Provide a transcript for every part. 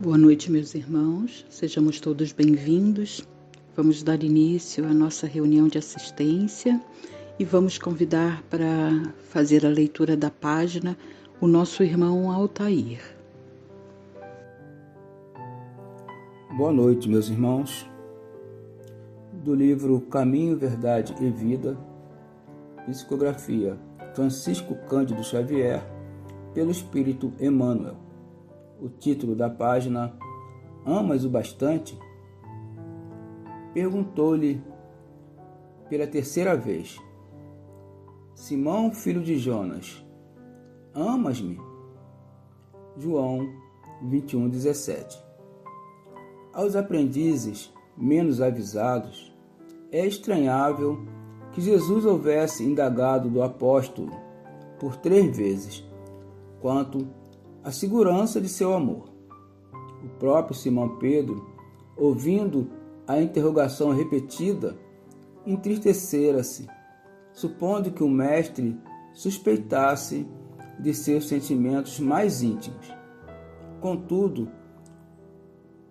Boa noite, meus irmãos. Sejamos todos bem-vindos. Vamos dar início à nossa reunião de assistência e vamos convidar para fazer a leitura da página o nosso irmão Altair. Boa noite, meus irmãos. Do livro Caminho, Verdade e Vida, psicografia Francisco Cândido Xavier, pelo Espírito Emmanuel. O título da página: Amas o bastante? Perguntou-lhe pela terceira vez: Simão, filho de Jonas, amas-me? João 21:17. Aos aprendizes menos avisados, é estranhável que Jesus houvesse indagado do apóstolo por 3 vezes quanto à segurança de seu amor. O próprio Simão Pedro, ouvindo a interrogação repetida, entristecera-se, supondo que o mestre suspeitasse de seus sentimentos mais íntimos. Contudo,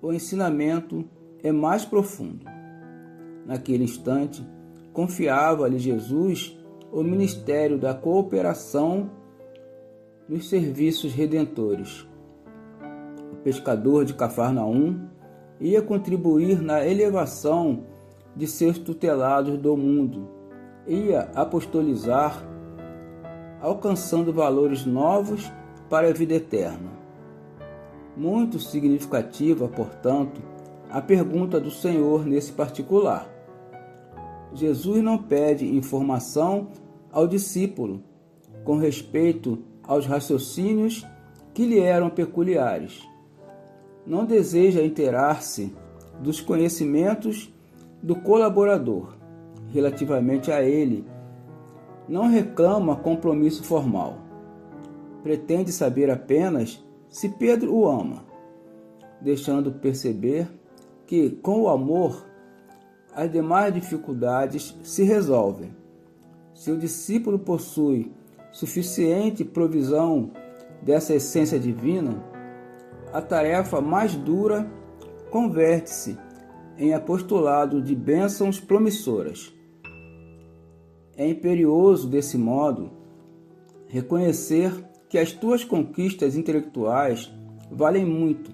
o ensinamento é mais profundo. Naquele instante, confiava-lhe Jesus o ministério da cooperação nos serviços redentores. O pescador de Cafarnaum ia contribuir na elevação de seus tutelados do mundo, ia apostolizar, alcançando valores novos para a vida eterna. Muito significativa, portanto, a pergunta do Senhor nesse particular. Jesus não pede informação ao discípulo com respeito aos raciocínios que lhe eram peculiares. Não deseja inteirar-se dos conhecimentos do colaborador relativamente a ele. Não reclama compromisso formal. Pretende saber apenas se Pedro o ama, deixando perceber que, com o amor, as demais dificuldades se resolvem. Se o discípulo possui suficiente provisão dessa essência divina, a tarefa mais dura converte-se em apostolado de bênçãos promissoras. É imperioso, desse modo, reconhecer que as tuas conquistas intelectuais valem muito,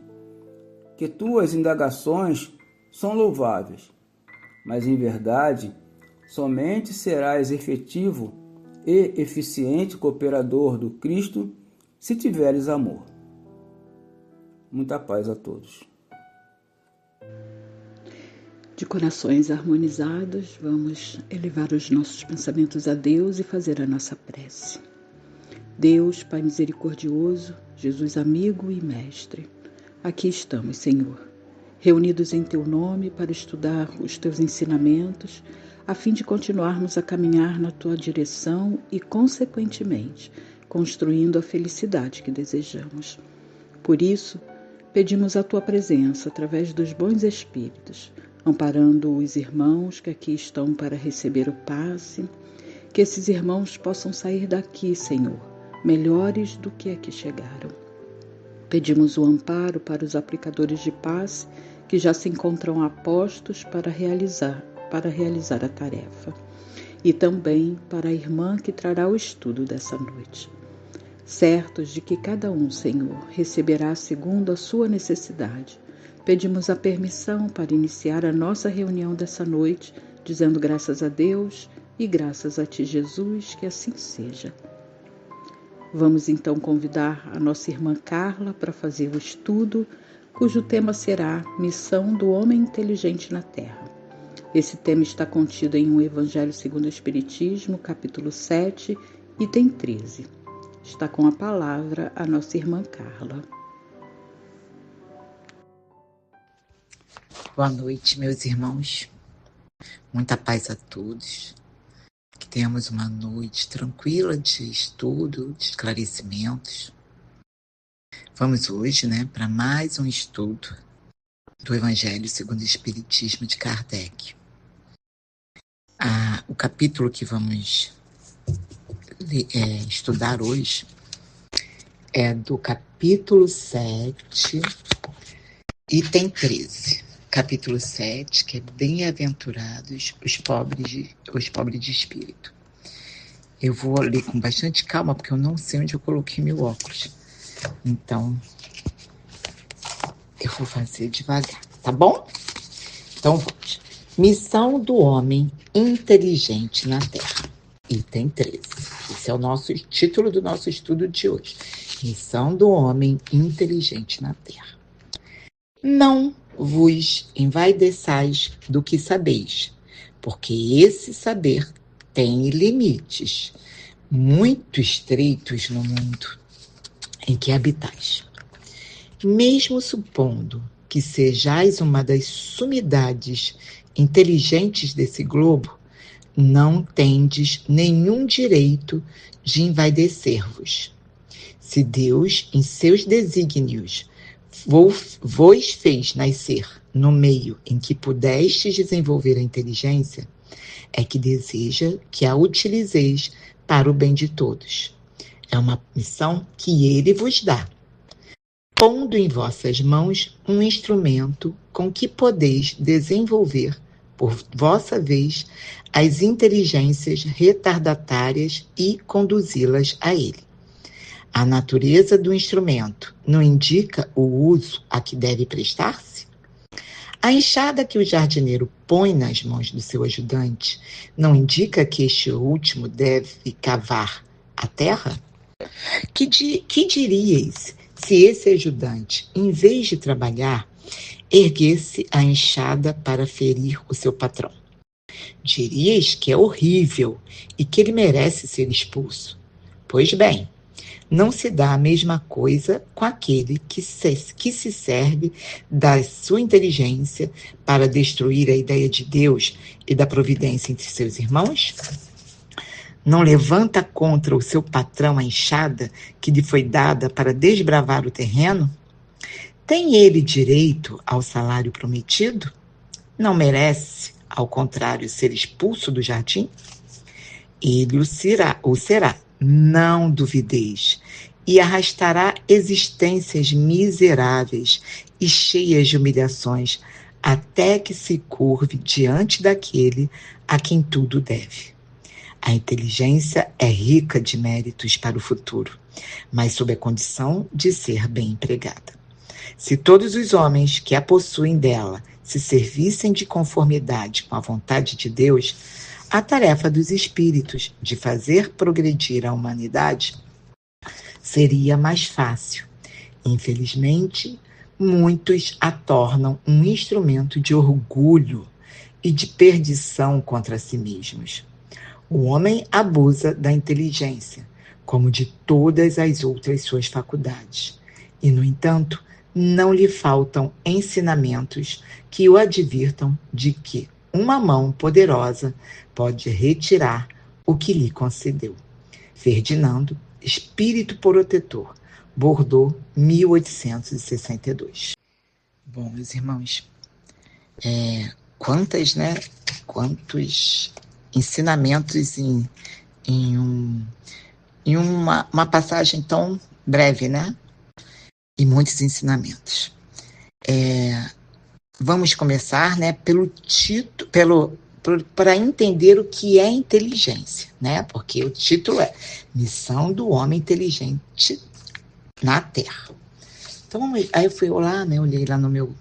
que tuas indagações são louváveis, mas, em verdade, somente serás efetivo e eficiente cooperador do Cristo se tiveres amor. Muita paz a todos. De corações harmonizados, vamos elevar os nossos pensamentos a Deus e fazer a nossa prece. Deus, Pai misericordioso, Jesus amigo e mestre, aqui estamos, Senhor, reunidos em Teu nome para estudar os Teus ensinamentos, a fim de continuarmos a caminhar na Tua direção e, consequentemente, construindo a felicidade que desejamos. Por isso, pedimos a Tua presença através dos bons espíritos, amparando os irmãos que aqui estão para receber o passe, que esses irmãos possam sair daqui, Senhor, melhores do que aqui chegaram. Pedimos o amparo para os aplicadores de passe que já se encontram a postos para realizar a tarefa, e também para a irmã que trará o estudo dessa noite. Certos de que cada um, Senhor, receberá segundo a sua necessidade, pedimos a permissão para iniciar a nossa reunião dessa noite, dizendo graças a Deus e graças a Ti, Jesus, que assim seja. Vamos então convidar a nossa irmã Carla para fazer o estudo, cujo tema será Missão do Homem Inteligente na Terra. Esse tema está contido em O Evangelho segundo o Espiritismo, capítulo 7, item 13. Está com a palavra a nossa irmã Carla. Boa noite, meus irmãos. Muita paz a todos. Que tenhamos uma noite tranquila de estudo, de esclarecimentos. Vamos hoje, para mais um estudo do Evangelho segundo o Espiritismo de Kardec. O capítulo que vamos estudar hoje é do capítulo 7, Item 13, capítulo 7, que é bem-aventurados os pobres de espírito. Eu vou ler com bastante calma, porque eu não sei onde eu coloquei meu óculos. Então, eu vou fazer devagar, tá bom? Então, vamos. Missão do homem inteligente na Terra. Item 13. Esse é o título do nosso estudo de hoje. Missão do homem inteligente na Terra. Não vos envaideçais do que sabeis, porque esse saber tem limites muito estreitos no mundo em que habitais. Mesmo supondo que sejais uma das sumidades inteligentes desse globo, não tendes nenhum direito de envaidecer-vos. Se Deus, em seus desígnios, vos fez nascer no meio em que pudestes desenvolver a inteligência, é que deseja que a utilizeis para o bem de todos. É uma missão que ele vos dá, pondo em vossas mãos um instrumento com que podeis desenvolver, por vossa vez, as inteligências retardatárias e conduzi-las a ele. A natureza do instrumento não indica o uso a que deve prestar-se? A enxada que o jardineiro põe nas mãos do seu ajudante não indica que este último deve cavar a terra? Que diríeis se esse ajudante, em vez de trabalhar, erguesse a enxada para ferir o seu patrão? Diríeis que é horrível e que ele merece ser expulso. Pois bem, não se dá a mesma coisa com aquele que se serve da sua inteligência para destruir a ideia de Deus e da providência entre seus irmãos? Não levanta contra o seu patrão a enxada que lhe foi dada para desbravar o terreno? Tem ele direito ao salário prometido? Não merece, ao contrário, ser expulso do jardim? Ele o será, não duvideis, e arrastará existências miseráveis e cheias de humilhações, até que se curve diante daquele a quem tudo deve. A inteligência é rica de méritos para o futuro, mas sob a condição de ser bem empregada. Se todos os homens que a possuem dela se servissem de conformidade com a vontade de Deus, a tarefa dos espíritos de fazer progredir a humanidade seria mais fácil. Infelizmente, muitos a tornam um instrumento de orgulho e de perdição contra si mesmos. O homem abusa da inteligência, como de todas as outras suas faculdades, e, no entanto, não lhe faltam ensinamentos que o advirtam de que uma mão poderosa pode retirar o que lhe concedeu. Ferdinando, Espírito Protetor, Bordeaux, 1862. Bom, meus irmãos, quantos ensinamentos em uma passagem tão breve, né? E muitos ensinamentos. Vamos começar, né, pelo título, para entender o que é inteligência, né? Porque o título é Missão do Homem Inteligente na Terra. Então, aí eu fui lá, né, olhei lá no meu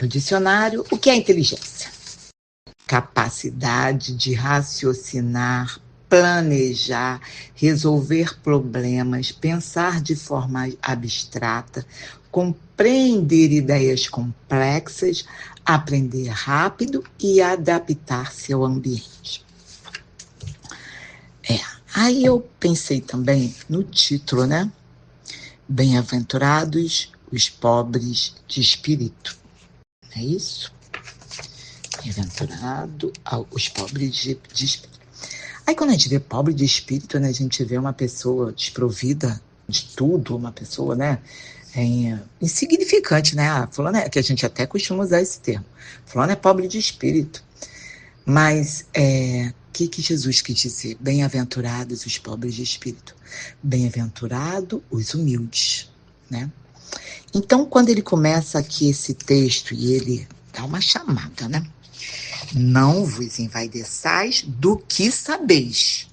dicionário, o que é inteligência? Capacidade de raciocinar, planejar, resolver problemas, pensar de forma abstrata, compreender ideias complexas, aprender rápido e adaptar-se ao ambiente. Aí eu pensei também no título, né? Bem-aventurados os pobres de espírito. É isso? Bem-aventurado os pobres de espírito. Aí quando a gente vê pobre de espírito, né, a gente vê uma pessoa desprovida de tudo, uma pessoa, né, insignificante, né? Fulano que a gente até costuma usar esse termo. Fulano é pobre de espírito. Mas o que Jesus quis dizer? Bem-aventurados os pobres de espírito. Bem-aventurado os humildes, né? Então, quando ele começa aqui esse texto e ele dá uma chamada, né? Não vos envaideçais do que sabeis,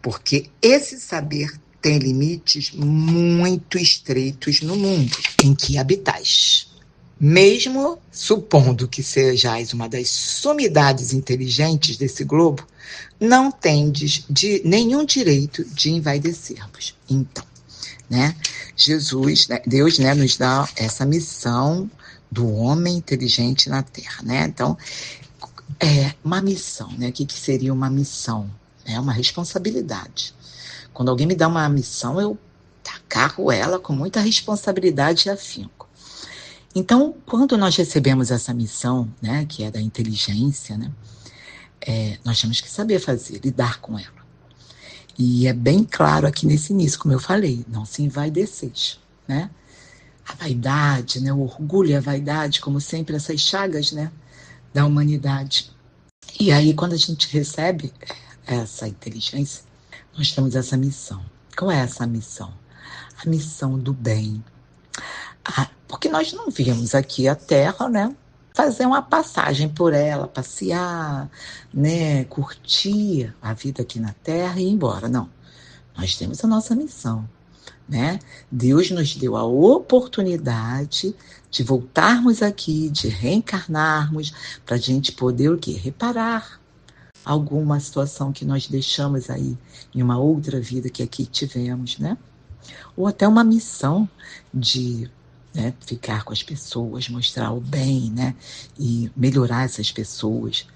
porque esse saber tem limites muito estreitos no mundo em que habitais. Mesmo supondo que sejais uma das sumidades inteligentes desse globo, não tendes nenhum direito de envaidecer-vos. Então, né, Jesus, né, Deus, né, nos dá essa missão do homem inteligente na Terra, né? Então, uma missão, né? O que seria uma missão? É uma responsabilidade. Quando alguém me dá uma missão, eu agarro ela com muita responsabilidade e afinco. Então, quando nós recebemos essa missão, né, que é da inteligência, né, nós temos que saber fazer, lidar com ela. E é bem claro aqui nesse início, como eu falei, não se envaideceis, né? A vaidade, né, o orgulho e a vaidade, como sempre, essas chagas, né, da humanidade. E aí, quando a gente recebe essa inteligência, nós temos essa missão. Qual é essa missão? A missão do bem. Porque nós não viemos aqui à Terra, né, fazer uma passagem por ela, passear, né, curtir a vida aqui na Terra e ir embora. Não. Nós temos a nossa missão, né? Deus nos deu a oportunidade de voltarmos aqui, de reencarnarmos, para a gente poder o quê? Reparar alguma situação que nós deixamos aí em uma outra vida que aqui tivemos, né? Ou até uma missão de, né, ficar com as pessoas, mostrar o bem, né? E melhorar essas pessoas.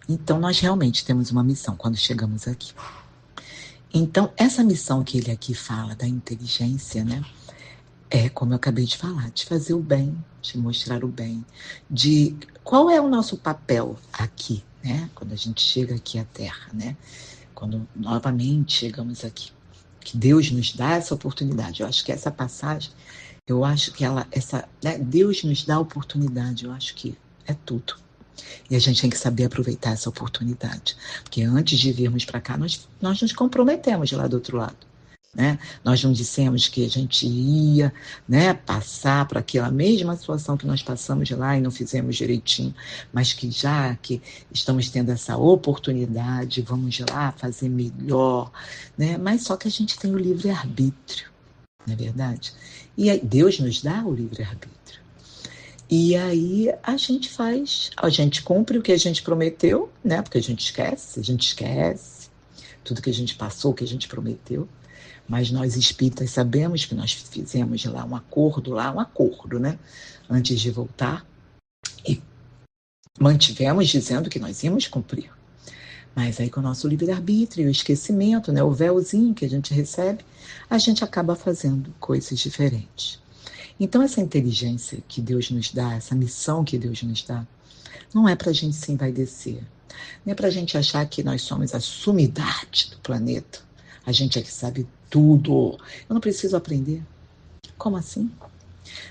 Então, nós realmente temos uma missão quando chegamos aqui. Então, essa missão que ele aqui fala da inteligência, né? É, como eu acabei de falar, de fazer o bem, de mostrar o bem, de qual é o nosso papel aqui, né? Quando a gente chega aqui à Terra, né? Quando novamente chegamos aqui. Que Deus nos dá essa oportunidade. Eu acho que essa passagem, eu acho que né? Deus nos dá a oportunidade, eu acho que é tudo. E a gente tem que saber aproveitar essa oportunidade. Porque antes de virmos para cá, nós nos comprometemos lá do outro lado. Né? Nós não dissemos que a gente ia, né, passar por aquela mesma situação que nós passamos lá e não fizemos direitinho, mas que já que estamos tendo essa oportunidade, vamos lá fazer melhor. Né? Mas só que a gente tem o livre-arbítrio, não é verdade? E aí, Deus nos dá o livre-arbítrio. E aí a gente cumpre o que a gente prometeu, né? Porque a gente esquece tudo que a gente passou, o que a gente prometeu. Mas nós espíritas sabemos que nós fizemos lá um acordo, né? Antes de voltar. E mantivemos dizendo que nós íamos cumprir. Mas aí com o nosso livre-arbítrio, o esquecimento, né? O véuzinho que a gente recebe, a gente acaba fazendo coisas diferentes. Então, essa inteligência que Deus nos dá, essa missão que Deus nos dá, não é para a gente se envaidecer. Não é para a gente achar que nós somos a sumidade do planeta. A gente é que sabe tudo. Eu não preciso aprender. Como assim?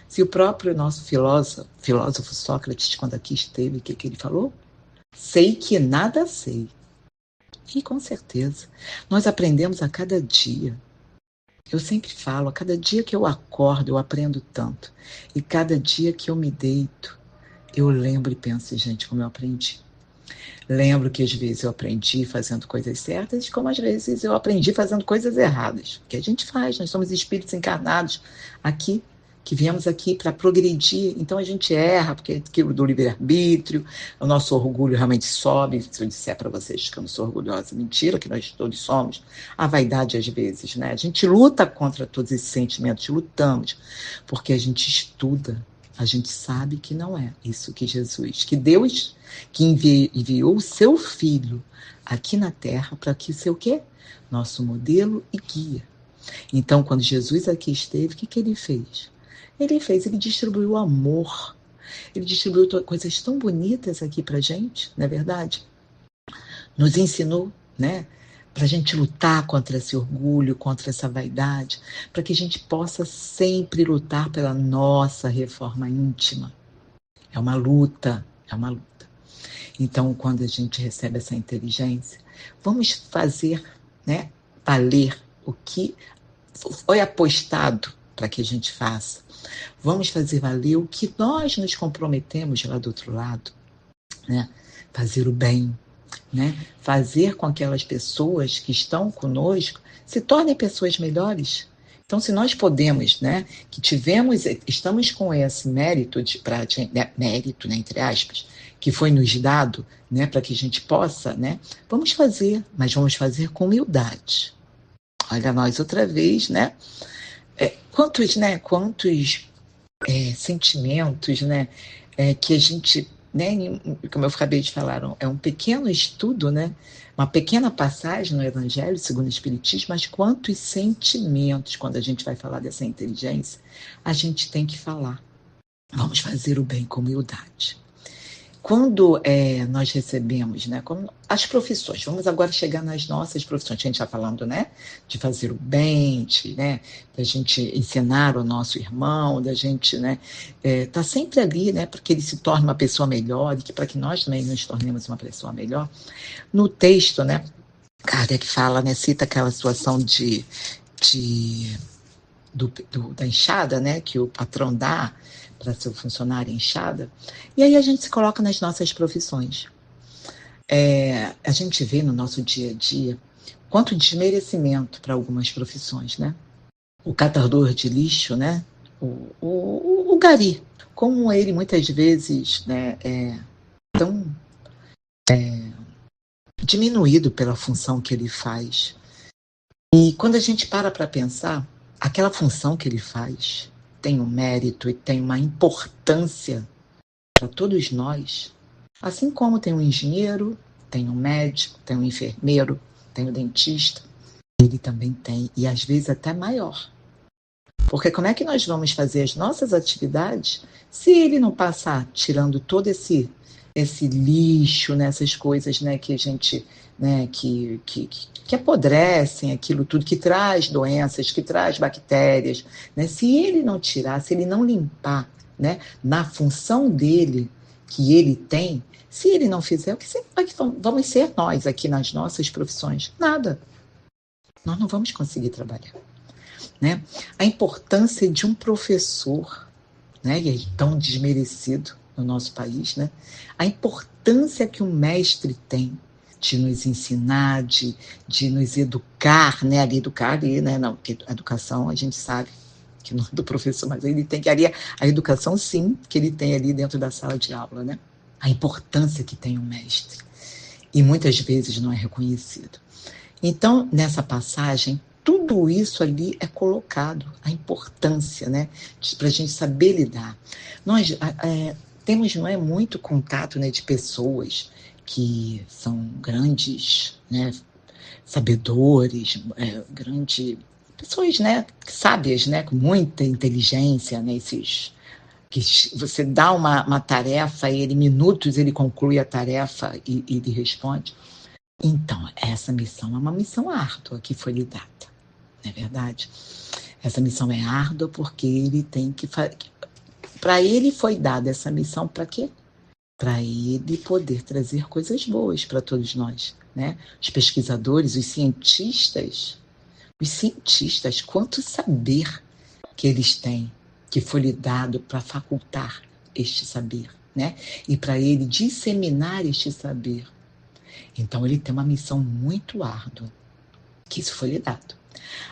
Se o próprio nosso filósofo Sócrates, quando aqui esteve, o que ele falou? Sei que nada sei. E com certeza, nós aprendemos a cada dia. Eu sempre falo, a cada dia que eu acordo, eu aprendo tanto. E cada dia que eu me deito, eu lembro e penso, gente, como eu aprendi. Lembro que às vezes eu aprendi fazendo coisas certas, como às vezes eu aprendi fazendo coisas erradas. O que a gente faz, nós somos espíritos encarnados aqui, que viemos aqui para progredir. Então a gente erra, porque aquilo do livre-arbítrio, o nosso orgulho realmente sobe. Se eu disser para vocês que eu não sou orgulhosa, mentira, que nós todos somos. A vaidade às vezes, né? A gente luta contra todos esses sentimentos, lutamos, porque a gente estuda. A gente sabe que não é isso que Jesus, que Deus, que enviou o seu Filho aqui na Terra para que ser o quê? Nosso modelo e guia. Então, quando Jesus aqui esteve, o que ele fez? Ele distribuiu amor. Ele distribuiu coisas tão bonitas aqui para a gente, não é verdade? Nos ensinou, né? Para a gente lutar contra esse orgulho, contra essa vaidade, para que a gente possa sempre lutar pela nossa reforma íntima. É uma luta, é uma luta. Então, quando a gente recebe essa inteligência, vamos fazer, valer o que foi apostado para que a gente faça. Vamos fazer valer o que nós nos comprometemos lá do outro lado, né? Fazer o bem, né? Fazer com que aquelas pessoas que estão conosco se tornem pessoas melhores. Então, se nós podemos, né, que estamos com esse mérito, mérito, né, entre aspas, que foi nos dado, né, para que a gente possa, né, vamos fazer, mas vamos fazer com humildade. Olha nós outra vez, né? Quantos sentimentos, né, que a gente, né, como eu acabei de falar, é um pequeno estudo, né, uma pequena passagem no Evangelho segundo o Espiritismo, mas quantos sentimentos, quando a gente vai falar dessa inteligência, a gente tem que falar. Vamos fazer o bem com humildade. Quando nós recebemos, né, como as profissões, vamos agora chegar nas nossas profissões, a gente está falando, né, de fazer o bem, né, da gente ensinar o nosso irmão, da gente, né, tá sempre ali, né, para que ele se torne uma pessoa melhor e para que nós também nos tornemos uma pessoa melhor. No texto, né, Kardec fala, né, cita aquela situação da enxada, né, que o patrão dá para seu funcionário enxada, e aí a gente se coloca nas nossas profissões. A gente vê no nosso dia a dia quanto desmerecimento para algumas profissões, né? O catador de lixo, né? O gari, como ele muitas vezes, né, é tão diminuído pela função que ele faz. E quando a gente para pensar, aquela função que ele faz tem um mérito e tem uma importância para todos nós, assim como tem um engenheiro, tem um médico, tem um enfermeiro, tem um dentista, ele também tem, e às vezes até maior. Porque como é que nós vamos fazer as nossas atividades se ele não passar tirando todo esse lixo, né, essas coisas, né, que a gente, né, que apodrecem aquilo tudo, que traz doenças, que traz bactérias, né? Se ele não tirar, se ele não limpar, né, na função dele, que ele tem, se ele não fizer, o que vamos ser nós aqui nas nossas profissões? Nada. Nós não vamos conseguir trabalhar, né? A importância de um professor, né, e é tão desmerecido no nosso país, né? A importância que um mestre tem de nos ensinar, de nos educar, né? Educar ali, né? Não, porque a educação a gente sabe que não é do professor, mas ele tem que ali, a educação sim, que ele tem ali dentro da sala de aula, né? A importância que tem um mestre. E muitas vezes não é reconhecido. Então, nessa passagem, tudo isso ali é colocado, a importância, né, para a gente saber lidar. Nós temos, não é, muito contato, né, de pessoas que são grandes, né, sabedores, grandes pessoas, né, sábias, né, com muita inteligência, né, que você dá uma tarefa e ele, minutos, ele conclui a tarefa e ele responde. Então, essa missão é uma missão árdua que foi lhe dada. Não é verdade? Essa missão é árdua porque ele tem que... Para ele foi dada essa missão para quê? Para ele poder trazer coisas boas para todos nós, né? Os pesquisadores, os cientistas, quanto saber que eles têm, que foi lhe dado para facultar este saber, né? E para ele disseminar este saber. Então, ele tem uma missão muito árdua, que isso foi lhe dado.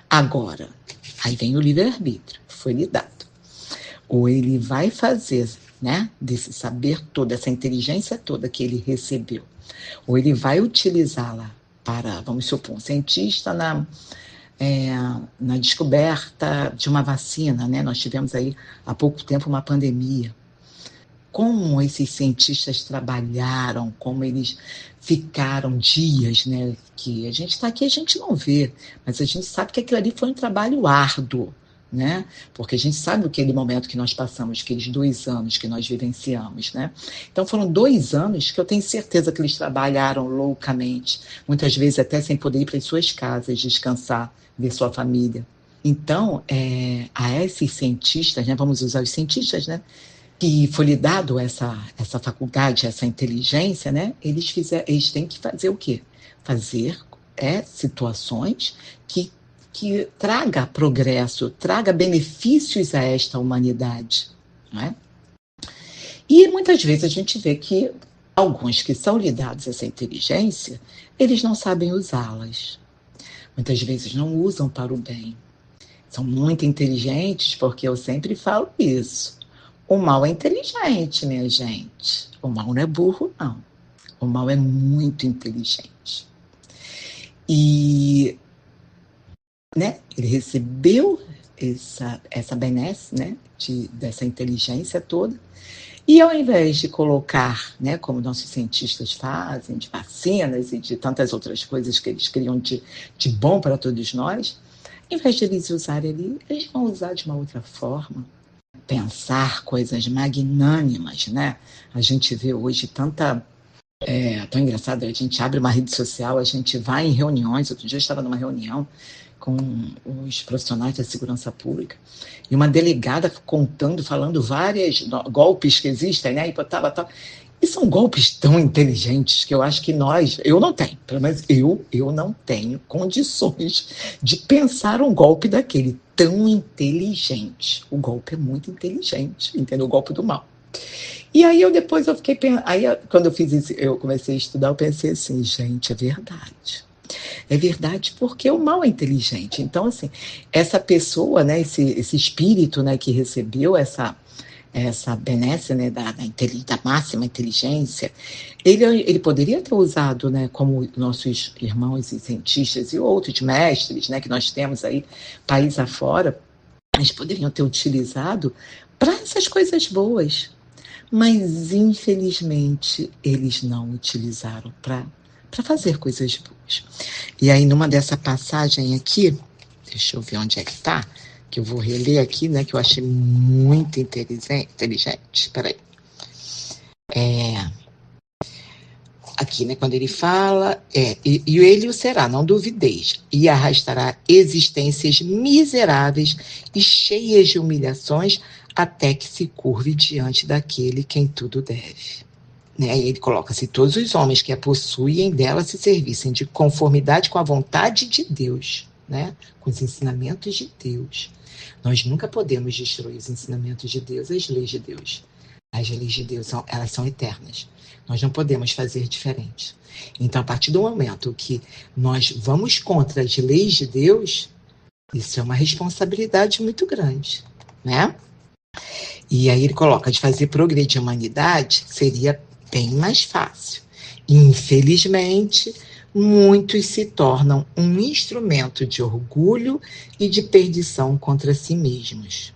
Agora, aí vem o livre-arbítrio, foi lhe dado. Ou ele vai fazer, né, desse saber todo, essa inteligência toda que ele recebeu, ou ele vai utilizá-la para, vamos supor, um cientista na descoberta de uma vacina, né? Nós tivemos aí há pouco tempo uma pandemia. Como esses cientistas trabalharam, como eles ficaram dias, né? Que a gente está aqui, a gente não vê, mas a gente sabe que aquilo ali foi um trabalho árduo, né? Porque a gente sabe aquele momento que nós passamos, aqueles 2 anos que nós vivenciamos, né? Então foram 2 anos que eu tenho certeza que eles trabalharam loucamente, muitas vezes até sem poder ir para as suas casas, descansar, ver sua família. Então, a esses cientistas, né? Vamos usar os cientistas, né? Que foi lhe dado essa faculdade, essa inteligência, né? Eles têm que fazer o quê? Fazer situações que que traga progresso, traga benefícios a esta humanidade, não é? E muitas vezes a gente vê que alguns que são lhe dados essa inteligência, eles não sabem usá-las. Muitas vezes não usam para o bem. São muito inteligentes, porque eu sempre falo isso. O mal é inteligente, minha gente. O mal não é burro, não. O mal é muito inteligente. E, né, ele recebeu essa benesse, né, dessa inteligência toda. E ao invés de colocar, né, como nossos cientistas fazem, de vacinas e de tantas outras coisas que eles criam de bom para todos nós, em vez de eles usarem ali, eles vão usar de uma outra forma. Pensar coisas magnânimas, né? A gente vê hoje tão engraçado, a gente abre uma rede social, a gente vai em reuniões. Outro dia eu estava numa reunião com os profissionais da segurança pública, e uma delegada contando, falando vários golpes que existem, né? E são golpes tão inteligentes que eu acho que eu não tenho, pelo menos eu não tenho condições de pensar um golpe daquele tão inteligente. O golpe é muito inteligente, entendeu? O golpe do mal. E aí depois eu fiquei pensando, quando eu fiz isso, eu comecei a estudar, eu pensei assim, gente, é verdade. É verdade, porque o mal é inteligente. Então, assim, essa pessoa, né, esse espírito, né, que recebeu essa benesse, né, da máxima inteligência, ele poderia ter usado, né, como nossos irmãos e cientistas e outros mestres, né, que nós temos aí, país afora, eles poderiam ter utilizado para essas coisas boas. Mas, infelizmente, eles não utilizaram para fazer coisas boas. E aí, numa dessa passagem aqui, deixa eu ver onde é que está, que eu vou reler aqui, né, que eu achei muito inteligente. Peraí. Aqui, né, quando ele fala, e ele o será, não duvideis, e arrastará existências miseráveis e cheias de humilhações, até que se curve diante daquele quem tudo deve. Né? E ele coloca: se todos os homens que a possuem dela se servissem de conformidade com a vontade de Deus, né? Com os ensinamentos de Deus. Nós nunca podemos destruir os ensinamentos de Deus, as leis de Deus. As leis de Deus, elas são eternas. Nós não podemos fazer diferente. Então, a partir do momento que nós vamos contra as leis de Deus, isso é uma responsabilidade muito grande, né? E aí ele coloca: de fazer progredir a humanidade seria bem mais fácil. Infelizmente, muitos se tornam um instrumento de orgulho e de perdição contra si mesmos.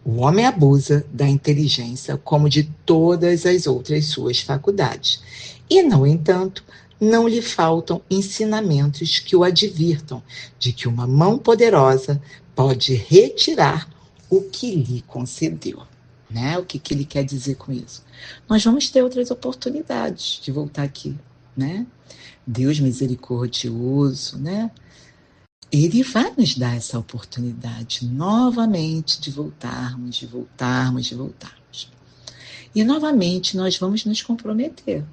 O homem abusa da inteligência como de todas as outras suas faculdades. E, no entanto, não lhe faltam ensinamentos que o advirtam de que uma mão poderosa pode retirar o que lhe concedeu. Né? O que ele quer dizer com isso? Nós vamos ter outras oportunidades de voltar aqui, né? Deus misericordioso, né? Ele vai nos dar essa oportunidade novamente de voltarmos. E novamente nós vamos nos comprometer,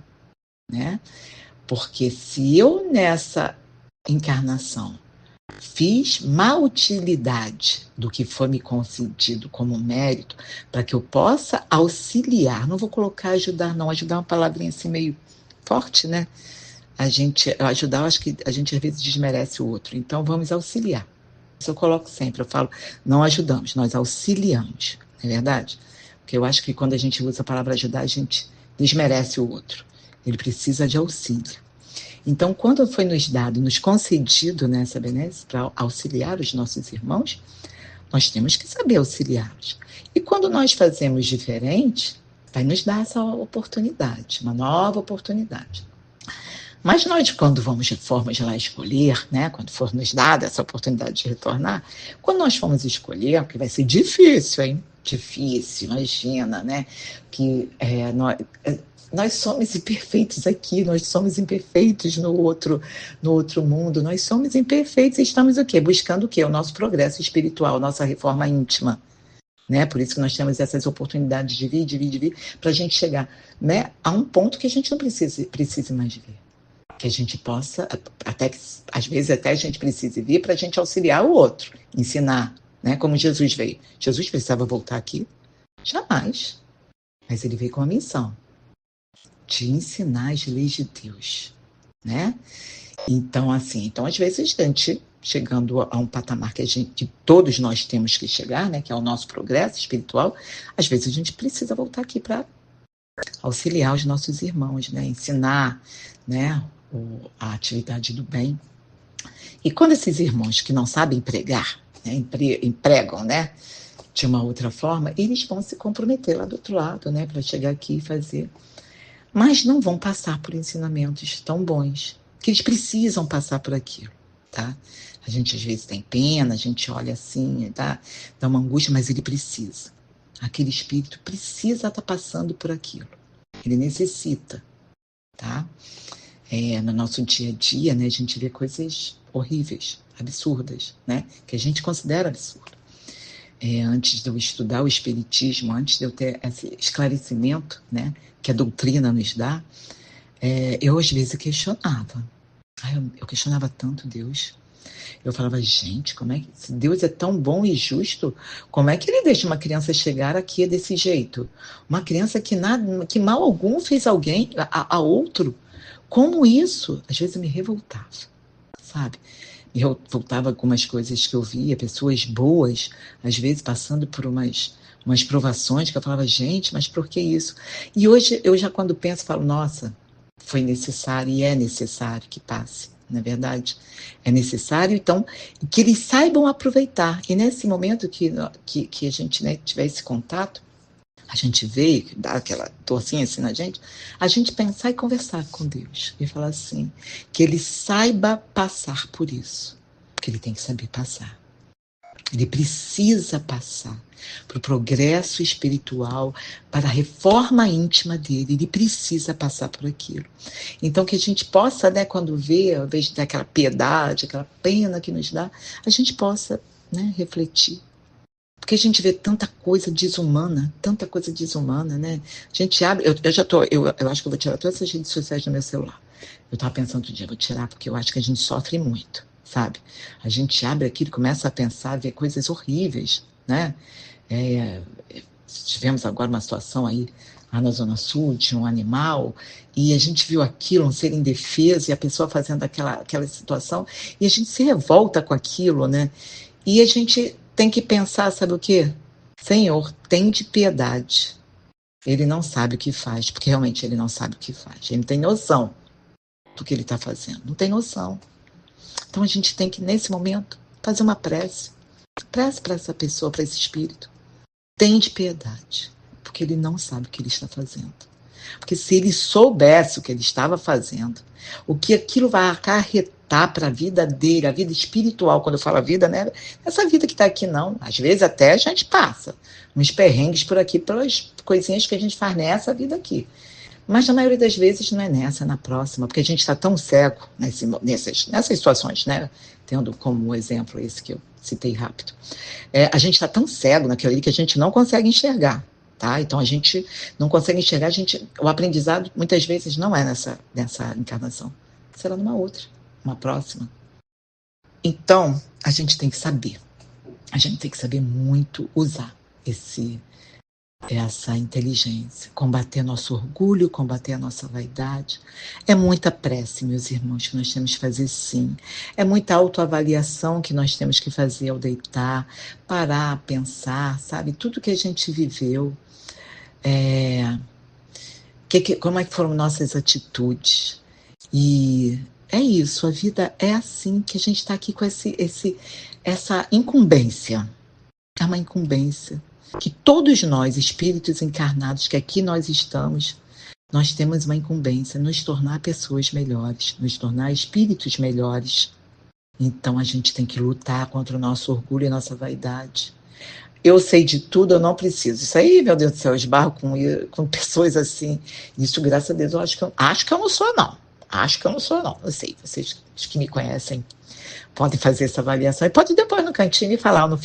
né? Porque se eu nessa encarnação fiz má utilidade do que foi me concedido como mérito, para que eu possa auxiliar, não vou colocar ajudar, não, ajudar é uma palavrinha assim meio forte, né? Ajudar, eu acho que a gente às vezes desmerece o outro, então vamos auxiliar. Isso eu coloco sempre, eu falo, não ajudamos, nós auxiliamos, não é verdade? Porque eu acho que quando a gente usa a palavra ajudar, a gente desmerece o outro, ele precisa de auxílio. Então, quando foi nos dado, nos concedido nessa benesse para auxiliar os nossos irmãos, nós temos que saber auxiliá-los. E quando nós fazemos diferente, vai nos dar essa oportunidade, uma nova oportunidade. Mas nós, quando formos lá escolher, né, quando for nos dada essa oportunidade de retornar, quando nós formos escolher, porque vai ser difícil, hein? Difícil, imagina, né? Que nós somos imperfeitos aqui, nós somos imperfeitos no outro mundo, nós somos imperfeitos e estamos o quê? Buscando o quê? O nosso progresso espiritual, nossa reforma íntima. Né? Por isso que nós temos essas oportunidades de vir, para a gente chegar, né, a um ponto que a gente não precise mais vir. que a gente possa, até que às vezes até a gente precise vir para a gente auxiliar o outro, ensinar, né? Como Jesus veio. Jesus precisava voltar aqui? Jamais. Mas ele veio com a missão de ensinar as leis de Deus, né? Então, assim, então às vezes a gente, chegando a um patamar que todos nós temos que chegar, né? Que é o nosso progresso espiritual, às vezes a gente precisa voltar aqui para auxiliar os nossos irmãos, né? Ensinar, né? A atividade do bem. E quando esses irmãos que não sabem pregar, né? Empregam, né? De uma outra forma, eles vão se comprometer lá do outro lado, né? Para chegar aqui e fazer. Mas não vão passar por ensinamentos tão bons, que eles precisam passar por aquilo, tá? A gente às vezes tem pena, a gente olha assim, tá? Dá uma angústia, mas ele precisa. Aquele espírito precisa estar passando por aquilo. Ele necessita, tá? No nosso dia a dia, né, a gente vê coisas horríveis, absurdas, né? Que a gente considera absurdo. Antes de eu estudar o Espiritismo, antes de eu ter esse esclarecimento, né, que a doutrina nos dá, eu às vezes questionava. Eu questionava tanto Deus. Eu falava, gente, como é que se Deus é tão bom e justo, como é que ele deixa uma criança chegar aqui desse jeito? Uma criança que mal algum fez alguém a outro. Como isso? Às vezes eu me revoltava, sabe? Eu voltava com algumas coisas que eu via, pessoas boas, às vezes passando por umas provações, que eu falava, gente, mas por que isso? E hoje, eu já quando penso, falo, nossa, foi necessário e é necessário que passe, não é verdade? É necessário, então, que eles saibam aproveitar. E nesse momento que a gente, né, tiver esse contato, a gente vê, dá aquela torcinha assim na gente, a gente pensar e conversar com Deus. E falar assim, que ele saiba passar por isso. Porque ele tem que saber passar. Ele precisa passar para o progresso espiritual, para a reforma íntima dele. Ele precisa passar por aquilo. Então, que a gente possa, né, quando vê, ao invés de ter aquela piedade, aquela pena que nos dá, a gente possa, né, refletir. Porque a gente vê tanta coisa desumana, né? A gente abre, eu acho que eu vou tirar todas essas redes sociais do meu celular. Eu estava pensando outro dia, vou tirar porque eu acho que a gente sofre muito, sabe? A gente abre aquilo e começa a pensar, ver coisas horríveis, né? Tivemos agora uma situação aí lá na Zona Sul, de um animal, e a gente viu aquilo, um ser indefeso, e a pessoa fazendo aquela situação, e a gente se revolta com aquilo, né? E a gente tem que pensar, sabe o quê? Senhor, tende piedade. Ele não sabe o que faz, porque realmente ele não sabe o que faz. Ele não tem noção do que ele está fazendo. Não tem noção. Então a gente tem que, nesse momento, fazer uma prece. Prece para essa pessoa, para esse espírito. Tende piedade, porque ele não sabe o que ele está fazendo. Porque se ele soubesse o que ele estava fazendo, o que aquilo vai acarretar para a vida dele, a vida espiritual, quando eu falo a vida, né? Essa vida que está aqui, não. Às vezes até a gente passa uns perrengues por aqui, pelas coisinhas que a gente faz nessa vida aqui. Mas na maioria das vezes não é nessa, é na próxima, porque a gente está tão cego nessas situações, né? Tendo como exemplo esse que eu citei rápido. A gente está tão cego naquilo ali que a gente não consegue enxergar. Tá? Então a gente não consegue enxergar, o aprendizado muitas vezes não é nessa encarnação, será numa outra, uma próxima. Então a gente tem que saber muito usar essa inteligência, combater nosso orgulho, combater a nossa vaidade. É muita prece, meus irmãos, que nós temos que fazer, sim. É muita autoavaliação que nós temos que fazer ao deitar, parar, pensar, sabe? Tudo que a gente viveu. Como é que foram nossas atitudes? E é isso, a vida é assim, que a gente está aqui com essa incumbência. É uma incumbência que todos nós, espíritos encarnados, que aqui nós estamos, nós temos uma incumbência, nos tornar pessoas melhores, nos tornar espíritos melhores. Então a gente tem que lutar contra o nosso orgulho e a nossa vaidade. Eu sei de tudo, eu não preciso. Isso aí, meu Deus do céu, eu esbarro com pessoas assim. Isso, graças a Deus, eu acho que eu não sou, não. Acho que eu não sou, não. Eu sei, vocês que me conhecem podem fazer essa avaliação. E pode depois no cantinho me falar, eu não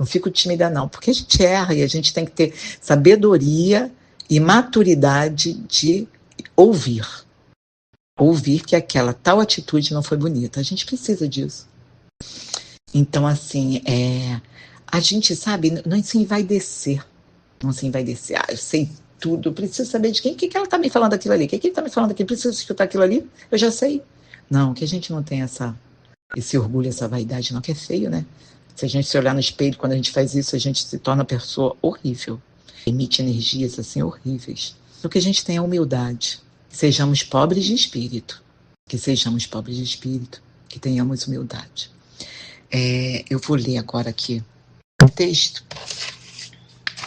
fico tímida, não. Porque a gente erra e a gente tem que ter sabedoria e maturidade de ouvir. ouvir que aquela tal atitude não foi bonita. A gente precisa disso. Então, assim, a gente, sabe, não se envaidecer. Não se envaidecer. Eu sei tudo, eu preciso saber de quem, que ela está me falando aquilo ali, que ele está me falando aqui, preciso escutar aquilo ali, eu já sei. Não, que a gente não tem esse orgulho, essa vaidade, não, que é feio, né? Se a gente se olhar no espelho, quando a gente faz isso, a gente se torna uma pessoa horrível. Emite energias, assim, horríveis. O que a gente tem é humildade. Que sejamos pobres de espírito. Que sejamos pobres de espírito. Que tenhamos humildade. Eu vou ler agora aqui um texto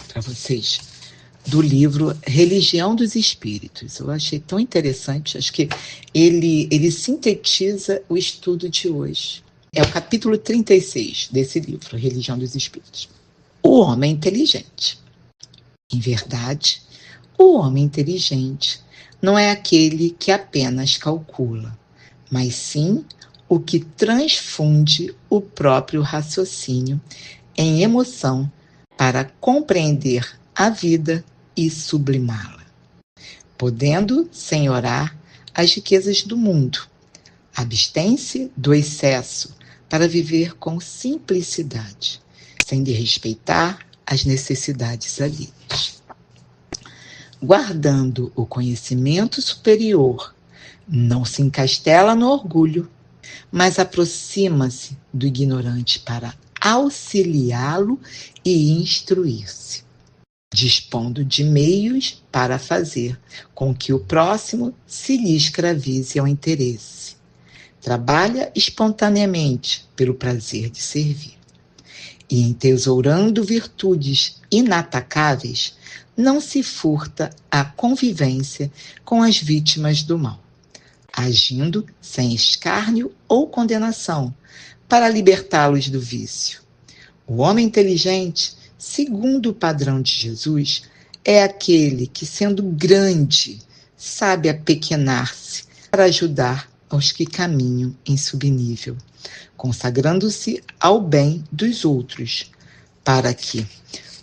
para vocês do livro Religião dos Espíritos. Eu achei tão interessante, acho que ele sintetiza o estudo de hoje. É o capítulo 36 desse livro, Religião dos Espíritos. O homem inteligente. Em verdade, o homem inteligente não é aquele que apenas calcula, mas sim o que transfunde o próprio raciocínio em emoção para compreender a vida e sublimá-la, podendo senhorar as riquezas do mundo. Abstém-se do excesso para viver com simplicidade, sem desrespeitar as necessidades alheias. Guardando o conhecimento superior, não se encastela no orgulho, mas aproxima-se do ignorante para auxiliá-lo e instruir-se, dispondo de meios para fazer com que o próximo se lhe escravize ao interesse. Trabalha espontaneamente pelo prazer de servir. E, entesourando virtudes inatacáveis, não se furta à convivência com as vítimas do mal, agindo sem escárnio ou condenação, para libertá-los do vício. O homem inteligente, segundo o padrão de Jesus, é aquele que, sendo grande, sabe apequenar-se para ajudar aos que caminham em subnível, consagrando-se ao bem dos outros, para que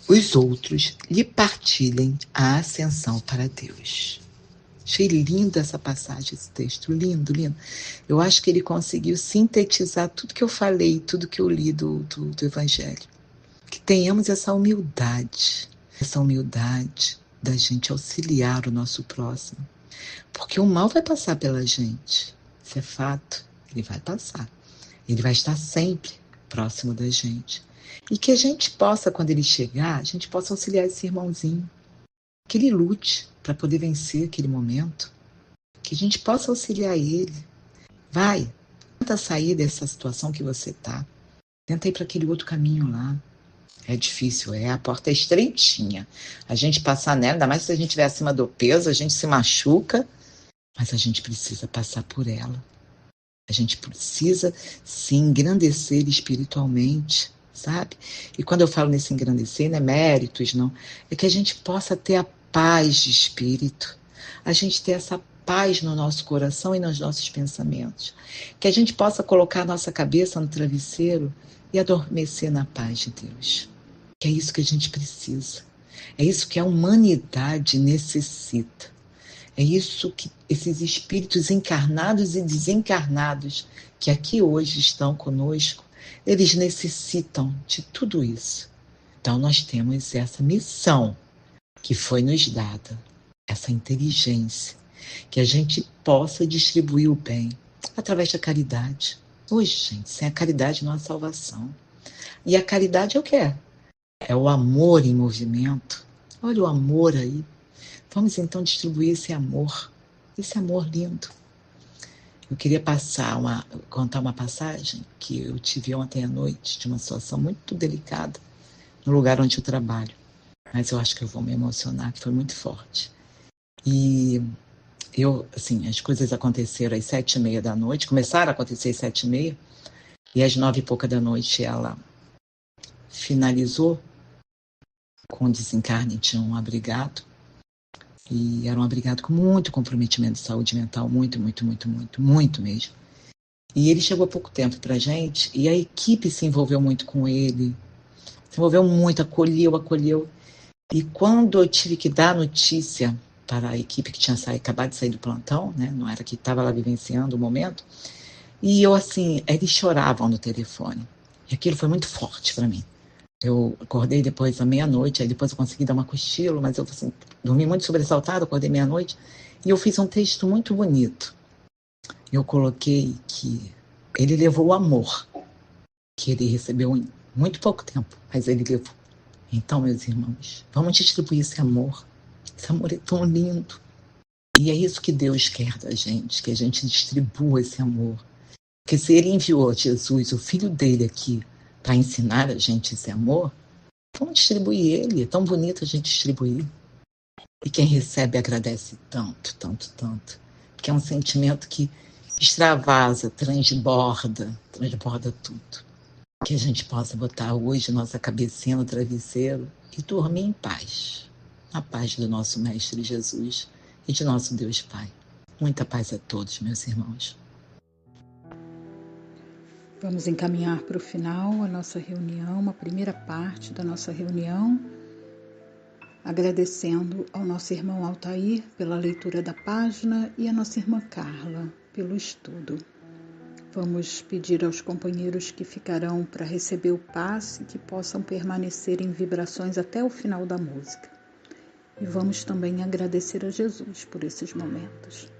os outros lhe partilhem a ascensão para Deus. Achei linda essa passagem, esse texto, lindo, lindo. Eu acho que ele conseguiu sintetizar tudo que eu falei, tudo que eu li do Evangelho. Que tenhamos essa humildade da gente auxiliar o nosso próximo. Porque o mal vai passar pela gente, isso é fato, ele vai passar. Ele vai estar sempre próximo da gente. E que a gente possa, quando ele chegar, a gente possa auxiliar esse irmãozinho. Que ele lute para poder vencer aquele momento. Que a gente possa auxiliar ele. Vai, tenta sair dessa situação que você está. Tenta ir para aquele outro caminho lá. É difícil, a porta é estreitinha. A gente passar nela, ainda mais se a gente estiver acima do peso, a gente se machuca. Mas a gente precisa passar por ela. A gente precisa se engrandecer espiritualmente, sabe? E quando eu falo nesse engrandecer, não é méritos, não. É que a gente possa ter a paz de espírito. A gente ter essa paz no nosso coração e nos nossos pensamentos. Que a gente possa colocar a nossa cabeça no travesseiro e adormecer na paz de Deus. Que é isso que a gente precisa. É isso que a humanidade necessita. É isso que esses espíritos encarnados e desencarnados que aqui hoje estão conosco, eles necessitam de tudo isso. Então nós temos essa missão que foi nos dada, essa inteligência, que a gente possa distribuir o bem através da caridade. Hoje, gente, sem a caridade não há salvação. E a caridade é o que é? É o amor em movimento. Olha o amor aí. Vamos então distribuir esse amor lindo. Eu queria contar uma passagem que eu tive ontem à noite, de uma situação muito delicada, no lugar onde eu trabalho. Mas eu acho que eu vou me emocionar, que foi muito forte. E as coisas aconteceram às 7h30 da noite, começaram a acontecer às 7h30, e às 9h pouca da noite ela finalizou com o desencarne de um abrigado. E era um abrigado com muito comprometimento de saúde mental, muito mesmo. E ele chegou há pouco tempo pra gente, e a equipe se envolveu muito com ele, se envolveu muito, acolheu. E quando eu tive que dar a notícia para a equipe que tinha acabado de sair do plantão, né? Não era que estava lá vivenciando o momento. E eu, assim, eles choravam no telefone. E aquilo foi muito forte para mim. Eu acordei depois à meia-noite, aí depois eu consegui dar uma cochilo, mas eu, assim, dormi muito sobressaltada, acordei meia-noite. E eu fiz um texto muito bonito. Eu coloquei que ele levou o amor, que ele recebeu em muito pouco tempo, mas ele levou. Então, meus irmãos, vamos distribuir esse amor. Esse amor é tão lindo. E é isso que Deus quer da gente, que a gente distribua esse amor. Porque se ele enviou Jesus, o filho dele aqui, para ensinar a gente esse amor, vamos distribuir ele. É tão bonito a gente distribuir. E quem recebe agradece tanto, tanto, tanto. Porque é um sentimento que extravasa, transborda tudo. Que a gente possa botar hoje nossa cabecinha no travesseiro e dormir em paz. Na paz do nosso Mestre Jesus e de nosso Deus Pai. Muita paz a todos, meus irmãos. Vamos encaminhar para o final a nossa reunião, a primeira parte da nossa reunião, agradecendo ao nosso irmão Altair pela leitura da página e a nossa irmã Carla pelo estudo. Vamos pedir aos companheiros que ficarão para receber o passe que possam permanecer em vibrações até o final da música. E vamos também agradecer a Jesus por esses momentos.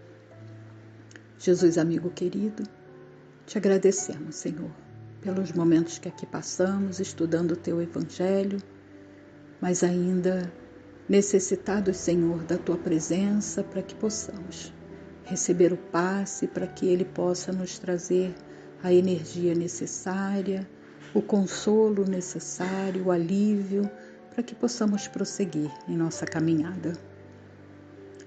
Jesus, amigo querido, te agradecemos, Senhor, pelos momentos que aqui passamos estudando o Teu Evangelho, mas ainda necessitados, Senhor, da Tua presença para que possamos receber o passe, para que Ele possa nos trazer a energia necessária, o consolo necessário, o alívio, para que possamos prosseguir em nossa caminhada.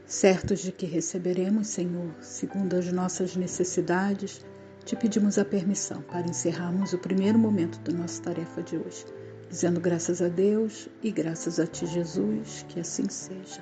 Certos de que receberemos, Senhor, segundo as nossas necessidades, te pedimos a permissão para encerrarmos o primeiro momento da nossa tarefa de hoje, dizendo graças a Deus e graças a Ti, Jesus, que assim seja.